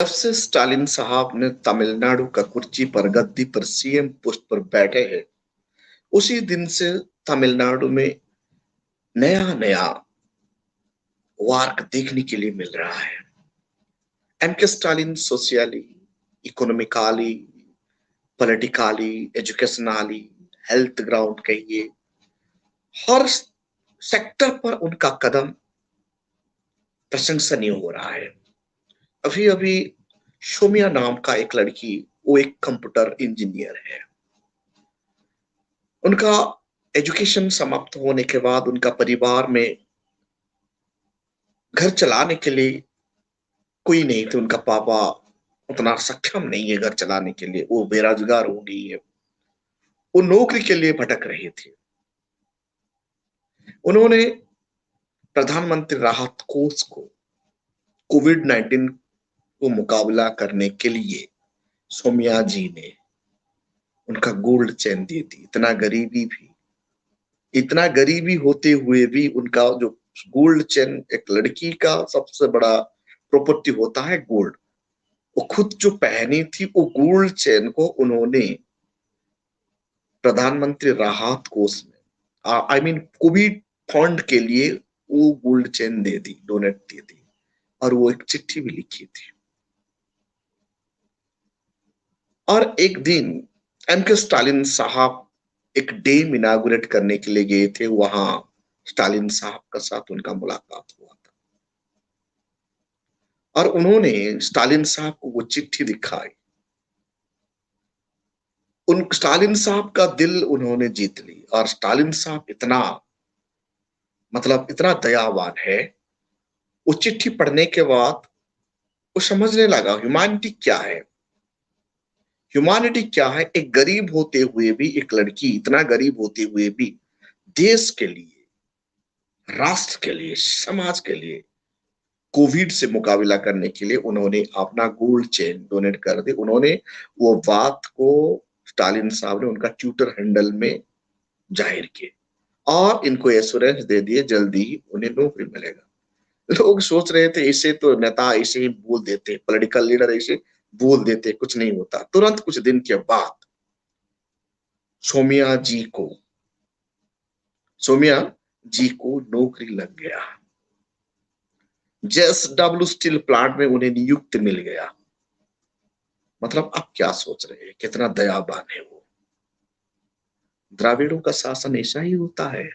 से स्टालिन साहब ने तमिलनाडु का कुर्सी पर गद्दी पर सीएम पोस्ट पर बैठे हैं, उसी दिन से तमिलनाडु में नया नया वार्क देखने के लिए मिल रहा है। एम के Stalin socially, economically, politically, educationally, health ground कहिए, हर सेक्टर पर उनका कदम प्रशंसनीय हो रहा है। अभी अभी सोमिया नाम का एक लड़की, वो एक कंप्यूटर इंजीनियर है। उनका एजुकेशन समाप्त होने के बाद उनका परिवार में घर चलाने के लिए कोई नहीं थे। उनका पापा उतना सक्षम नहीं है घर चलाने के लिए, वो बेरोजगार हो गई है। वो नौकरी के लिए भटक रही थी। उन्होंने प्रधानमंत्री राहत कोष को कोविड-19 को मुकाबला करने के लिए सोमिया जी ने उनका गोल्ड चेन दे दी। इतना गरीबी होते हुए भी उनका जो गोल्ड चेन, एक लड़की का सबसे बड़ा प्रॉपर्टी होता है गोल्ड, वो खुद जो पहनी थी, वो गोल्ड चेन को उन्होंने प्रधानमंत्री राहत कोष में, आई मीन कोविड फंड के लिए वो गोल्ड चेन दे दी, डोनेट दे दी। और वो एक चिट्ठी भी लिखी थी। और एक दिन एम के स्टालिन साहब एक डैम इनागुरेट करने के लिए गए थे। वहां स्टालिन साहब का साथ उनका मुलाकात हुआ था और उन्होंने स्टालिन साहब को वो चिट्ठी दिखाई। उन स्टालिन साहब का दिल उन्होंने जीत ली। और स्टालिन साहब इतना, मतलब इतना दयावान है, वो चिट्ठी पढ़ने के बाद वो समझने लगा ह्यूमैनिटी क्या है। ह्यूमैनिटी क्या है, एक गरीब होते हुए भी, एक लड़की इतना गरीब होते हुए भी देश के लिए, राष्ट्र के लिए, समाज के लिए, कोविड से मुकाबला करने के लिए उन्होंने अपना गोल्ड चेन डोनेट कर दी। उन्होंने वो बात को स्टालिन साहब ने उनका ट्विटर हैंडल में जाहिर किया और इनको एश्योरेंस दे दिए जल्दी ही उन्हें नौकरी मिलेगा। लोग सोच रहे थे ऐसे तो नेता ऐसे ही बोल देते, पॉलिटिकल लीडर ऐसे बोल देते, कुछ नहीं होता। तुरंत कुछ दिन के बाद सोमिया जी को सोमिया जी को नौकरी लग गया। जेएसडब्ल्यू स्टील प्लांट में उन्हें नियुक्त मिल गया। मतलब आप क्या सोच रहे हैं, कितना दयावान है वो। द्राविड़ों का शासन ऐसा ही होता है।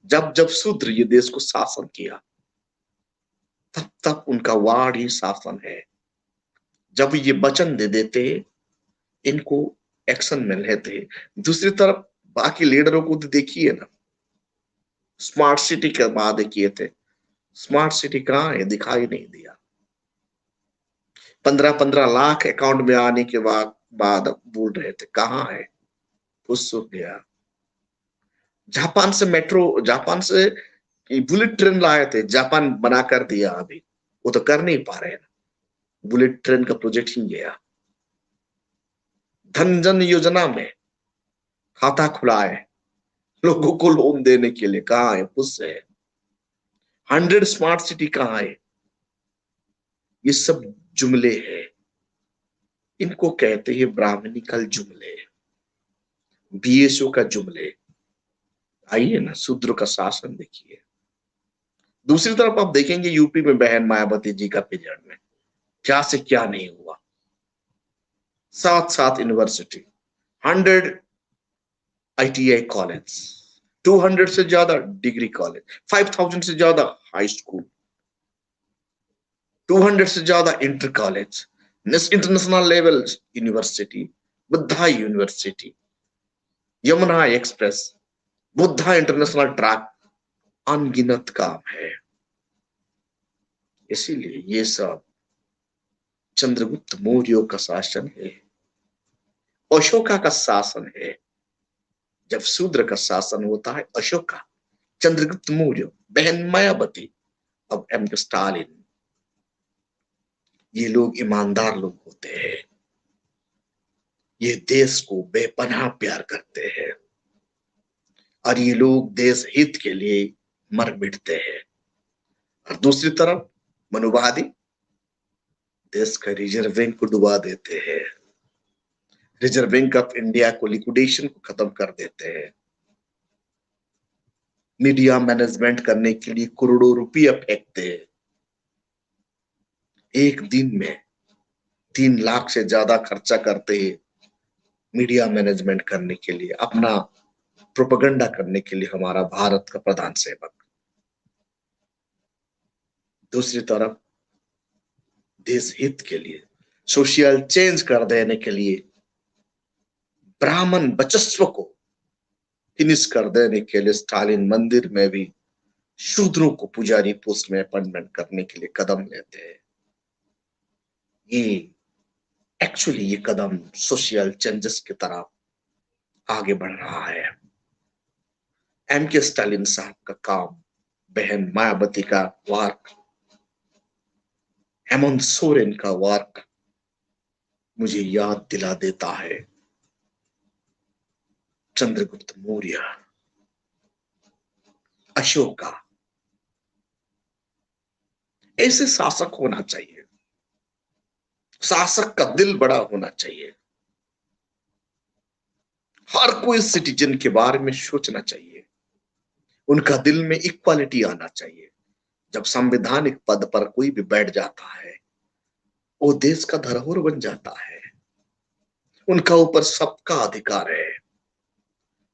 जब जब शूद्र ये देश को शासन किया, तब तक उनका वाड़ ही शासन है। जब ये वचन दे देते, इनको एक्शन में लेते। दूसरी तरफ बाकी लीडरों को तो देखिए ना, स्मार्ट सिटी के वादे किए थे, स्मार्ट सिटी कहाँ है, दिखाई नहीं दिया। 15-15 लाख अकाउंट में आने के बाद बोल रहे थे कहाँ है, फुस हो गया। जापान से बुलेट ट्रेन लाए थे, जापान बना कर दिया। अभी वो तो कर नहीं पा रहे हैं, बुलेट ट्रेन का प्रोजेक्ट ही गया। धन जन योजना में खाता खुलाए लोगों को लोन देने के लिए, कहाँ है, फुस है। 100 स्मार्ट सिटी कहाँ है। ये सब जुमले हैं, इनको कहते हैं ब्राह्मणिकल जुमले, बीएसओ का जुमले। आइए ना, शूद्र का शासन देखिए। दूसरी तरफ आप देखेंगे यूपी में बहन मायावती जी का पीरियड में क्या से क्या नहीं हुआ। सात सात यूनिवर्सिटी, 100 आईटीआई कॉलेज, 200 से ज्यादा डिग्री कॉलेज, 5000 से ज्यादा हाई स्कूल, 200 से ज्यादा inter college, international level university, Buddha university, Yamuna express, Buddha international track, अनगिनत काम है। इसीलिए ये सब चंद्रगुप्त मौर्य का शासन है, अशोका का शासन है। जब शूद्र का शासन होता है, अशोका, चंद्रगुप्त मौर्य, बहन मायावती, अब एम के स्टालिन, ये लोग ईमानदार लोग होते हैं। ये देश को बेपनाह प्यार करते हैं और ये लोग देश हित के लिए मर मिटते हैं। और दूसरी तरफ मनुवादी, देश का रिजर्व बैंक को डुबा देते हैं, रिजर्व बैंक ऑफ इंडिया को लिक्विडेशन को खत्म कर देते हैं, मीडिया मैनेजमेंट करने के लिए करोड़ों रुपया फेंकते हैं। एक दिन में 3 लाख से ज्यादा खर्चा करते हैं मीडिया मैनेजमेंट करने के लिए, अपना प्रोपेगेंडा करने के लिए हमारा भारत का प्रधान सेवक। दूसरी तरफ देश हित के लिए, सोशल चेंज कर देने के लिए, ब्राह्मण वर्चस्व को फिनिश कर देने के लिए स्टालिन मंदिर में भी शूद्रों को पुजारी पोस्ट में अपॉइंटमेंट करने के लिए कदम लेते हैं। ये कदम सोशल चेंजेस की तरफ आगे बढ़ रहा है। के स्टालिन साहब का काम, बहन मायावती का वर्क, हेमंत सोरेन का वर्क मुझे याद दिला देता है चंद्रगुप्त मौर्य, अशोका। ऐसे शासक होना चाहिए, शासक का दिल बड़ा होना चाहिए, हर कोई सिटीजन के बारे में सोचना चाहिए, उनका दिल में इक्वालिटी आना चाहिए। जब संवैधानिक पद पर कोई भी बैठ जाता है, वो देश का धरोहर बन जाता है, उनका ऊपर सबका अधिकार है,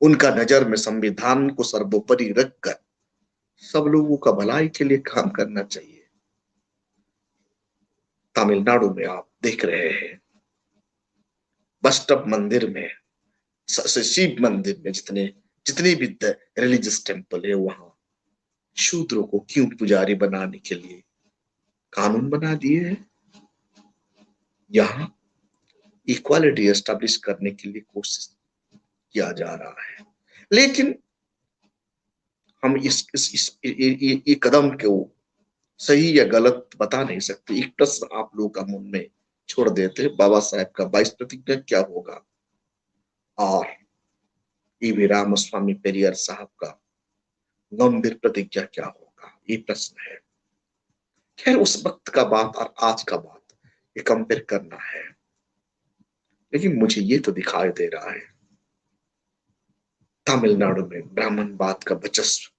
उनका नजर में संविधान को सर्वोपरि रखकर सब लोगों का भलाई के लिए काम करना चाहिए। तमिलनाडु में आप देख रहे हैं, बस्टप मंदिर में, शिव मंदिर में जितने भी रिलीजियस टेम्पल है, वहां शूद्रों को क्यों पुजारी बनाने के लिए कानून बना दिए हैं। यहाँ इक्वालिटी एस्टेब्लिश करने के लिए कोशिश किया जा रहा है, लेकिन हम ये कदम को सही या गलत बता नहीं सकते। एक प्रश्न आप लोगों का मन में छोड़ देते हैं, बाबा साहेब का 22 प्रतिज्ञा क्या होगा और ईवी रामस्वामी पेरियार साहब का गंभीर प्रतिज्ञा क्या होगा, ये प्रश्न है। खैर, उस वक्त का बात और आज का बात ये कंपेयर करना है, लेकिन मुझे ये तो दिखाई दे रहा है तमिलनाडु में ब्राह्मणवाद का वर्चस्व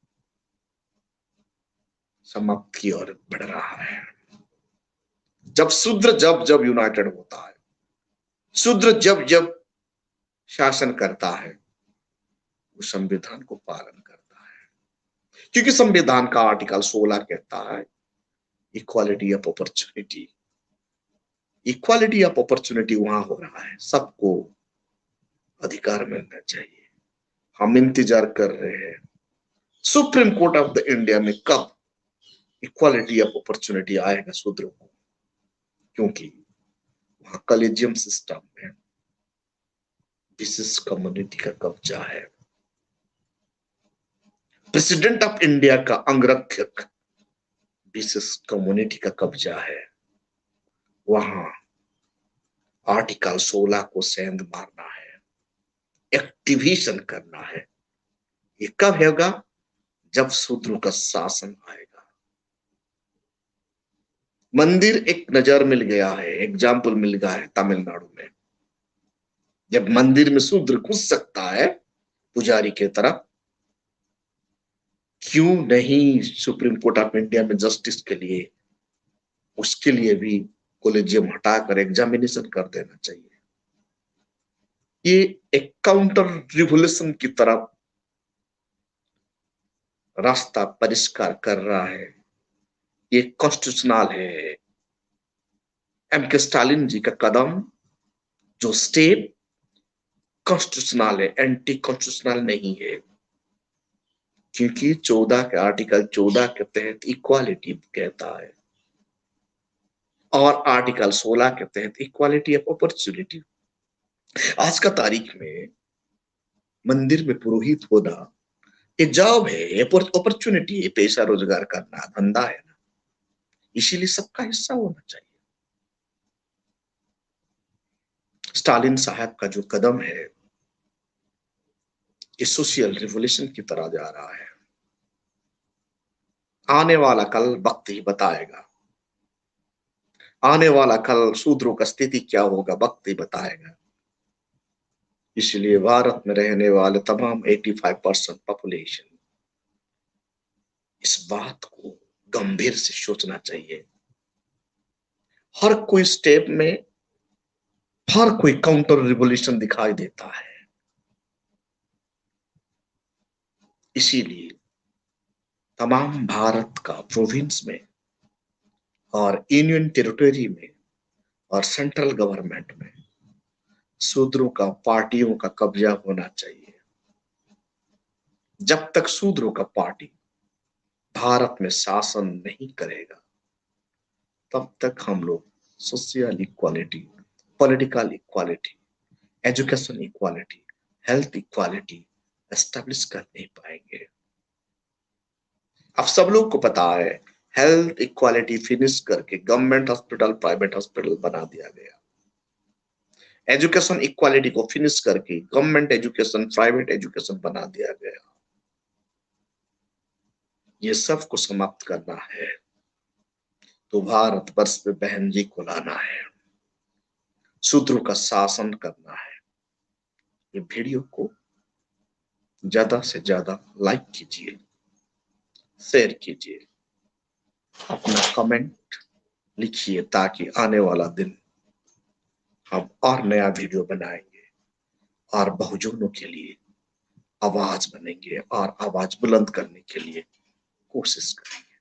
समाप्त की ओर बढ़ रहा है। जब शूद्र जब जब यूनाइटेड होता है, शूद्र जब जब शासन करता है, वो संविधान को पालन करता है, क्योंकि संविधान का आर्टिकल 16 कहता है equality of opportunity. Equality of opportunity वहां हो रहा है, सबको अधिकार मिलना चाहिए। हम इंतजार कर रहे हैं supreme court of the India में कब इक्वालिटी ऑफ अपॉर्चुनिटी आएगा शूद्रों को, क्योंकि वहां कॉलेजियम सिस्टम में विशेष कम्युनिटी का कब्जा है। प्रेसिडेंट ऑफ इंडिया का अंगरक्षक विशेष कम्युनिटी का कब्जा है। वहां आर्टिकल 16 को सेंध मारना है, एक्टिवेशन करना है। ये कब होगा? जब शूद्रों का शासन आएगा। मंदिर एक नजर मिल गया है, एग्जाम्पल मिल गया है तमिलनाडु में। जब मंदिर में शूद्र घुस सकता है पुजारी के तरफ, क्यों नहीं सुप्रीम कोर्ट ऑफ इंडिया में जस्टिस के लिए उसके लिए भी कॉलेजियम हटाकर एग्जामिनेशन कर देना चाहिए। ये एक काउंटर रिवोल्यूशन की तरफ रास्ता परिष्कार कर रहा है। ये कॉन्स्टिट्यूशनल है। के स्टालिन जी का कदम, जो स्टेप कॉन्स्टिट्यूशनल है, एंटी कॉन्स्टिट्यूशनल नहीं है, क्योंकि 14 के आर्टिकल 14 के तहत इक्वालिटी कहता है और आर्टिकल 16 के तहत इक्वालिटी ऑफ अपॉर्चुनिटी। आज का तारीख में मंदिर में पुरोहित होना एक जॉब है, अपॉर्चुनिटी है, पेशा रोजगार करना धंधा है ना, इसीलिए सबका हिस्सा होना चाहिए। स्टालिन साहब का जो कदम है, ये सोशल रिवोल्यूशन की तरह जा रहा है। आने वाला कल वक्त ही बताएगा। आने वाला कल शूद्रों का स्थिति क्या होगा वक्त ही बताएगा। इसलिए भारत में रहने वाले तमाम 85% पॉपुलेशन इस बात को गंभीर से सोचना चाहिए। हर कोई स्टेप में हर कोई काउंटर रिवॉल्यूशन दिखाई देता है। इसीलिए तमाम भारत का प्रोविंस में और यूनियन टेरिटरी में और सेंट्रल गवर्नमेंट में शूद्रों का पार्टियों का कब्जा होना चाहिए। जब तक शूद्रों का पार्टी भारत में शासन नहीं करेगा तब तक हम लोग social equality, political equality, education equality, health equality establish कर नहीं पाएंगे। अब सब लोग को पता है हेल्थ इक्वालिटी फिनिश करके गवर्नमेंट हॉस्पिटल प्राइवेट हॉस्पिटल बना दिया गया। एजुकेशन इक्वालिटी को फिनिश करके गवर्नमेंट एजुकेशन प्राइवेट एजुकेशन बना दिया गया। ये सब को समाप्त करना है तो भारत वर्ष में बहन जी को लाना है, शूद्रों का शासन करना है। ये वीडियो को ज्यादा से ज्यादा लाइक कीजिए, शेयर कीजिए, अपना कमेंट लिखिए ताकि आने वाला दिन हम और नया वीडियो बनाएंगे और बहुजनों के लिए आवाज बनेंगे और आवाज बुलंद करने के लिए कोशिश करेंगे।